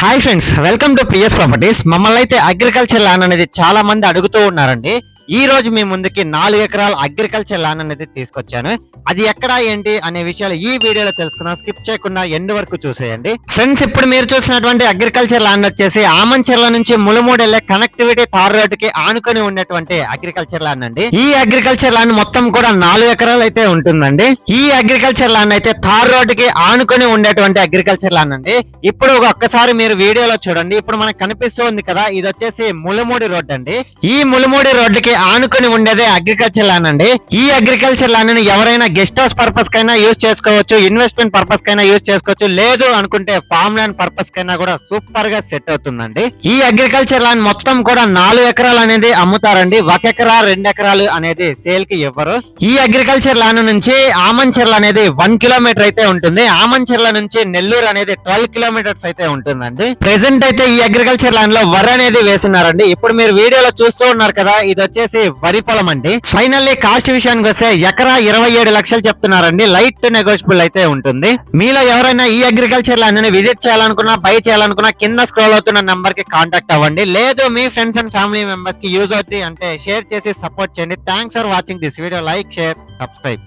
Hi friends, welcome to PS properties. మమ్మల్ని అయితే agriculture land అనేది చాలా మంది అడుగుతూ ఉన్నారండి. ఈ రోజు మీ ముందుకి 4 ఎకరాల అగ్రికల్చర్ ల్యాండ్ అనేది తీసుకొచ్చాను. అది ఎక్కడ ఏంటి అనే విషయాలు ఈ వీడియోలో తెలుసుకుందాం. స్కిప్ చేయకుండా ఎండ్ వరకు చూసేయండి. ఫ్రెండ్స్, ఇప్పుడు మీరు చూసినటువంటి అగ్రికల్చర్ ల్యాండ్ వచ్చేసి ఆమంచెర్ల నుంచి ములుమూడు వెళ్లే కనెక్టివిటీ తార్ రోడ్ కి ఆనుకొని ఉన్నటువంటి అగ్రికల్చర్ ల్యాండ్ అండి. ఈ అగ్రికల్చర్ ల్యాండ్ మొత్తం కూడా 4 ఎకరాలు అయితే ఉంటుందండి. ఈ అగ్రికల్చర్ ల్యాండ్ అయితే తార్ రోడ్ కి ఆనుకొని ఉండేటువంటి అగ్రికల్చర్ ల్యాండ్ అండి. ఇప్పుడు ఒక్కసారి మీరు వీడియోలో చూడండి. ఇప్పుడు మనకు కనిపిస్తూ ఉంది కదా, ఇది వచ్చేసి ములుమూడి రోడ్ అండి. ఈ ములుమూడి రోడ్డుకి ఆనుకొని ఉండేదే అగ్రికల్చర్ ల్యాండ్ అండి. ఈ అగ్రికల్చర్ ల్యాండ్ ని ఎవరైనా గెస్ట్ హౌస్ పర్పస్ కైనా యూజ్ చేసుకోవచ్చు, ఇన్వెస్ట్మెంట్ పర్పస్ కైనా యూజ్ చేసుకోవచ్చు, లేదు అనుకుంటే ఫార్మ్ ల్యాండ్ పర్పస్ కైనా కూడా సూపర్ గా సెట్ అవుతుందండి. ఈ అగ్రికల్చర్ ల్యాండ్ మొత్తం కూడా 4 ఎకరాలు అనేది అమ్ముతారండి. 1 ఎకరా 2 ఎకరాలు అనేది సేల్ కి ఇవ్వరు. ఈ అగ్రికల్చర్ ల్యాండ్ నుంచి ఆమంచెర్ల అనేది 1 కిలోమీటర్ అయితే ఉంటుంది. ఆమంచెర్ల నుంచి నెల్లూరు అనేది 12 కిలోమీటర్స్ అయితే ఉంటుందండి. ప్రెసెంట్ అయితే ఈ అగ్రికల్చర్ ల్యాండ్ లో వరి అనేది వేస్తున్నారండి. ఇప్పుడు మీరు వీడియోలో చూస్తూ ఉన్నారు కదా, ఇది వచ్చేసి వరి పొలం అండి. ఫైనల్లీ కాస్ట్ విషయానికి వస్తే ఎకరా 27 లక్షలు చెప్తున్నారండి. లైట్ నెగోషియబుల్ అయితే ఉంటుంది. మీలో ఎవరైనా ఈ అగ్రికల్చర్ ల్యాండ్ ని విజిట్ చేయాలనుకున్నా, బై చేయాలనుకున్నా కింద స్క్రోల్ అవుతున్న నంబర్ కి కాంటాక్ట్ అవ్వండి. లేదు మీ ఫ్రెండ్స్ అండ్ ఫ్యామిలీ మెంబర్స్ కి యూజ్ అవుతుంది అంటే షేర్ చేసి సపోర్ట్ చేయండి. Thanks for watching this video. Like, share, subscribe.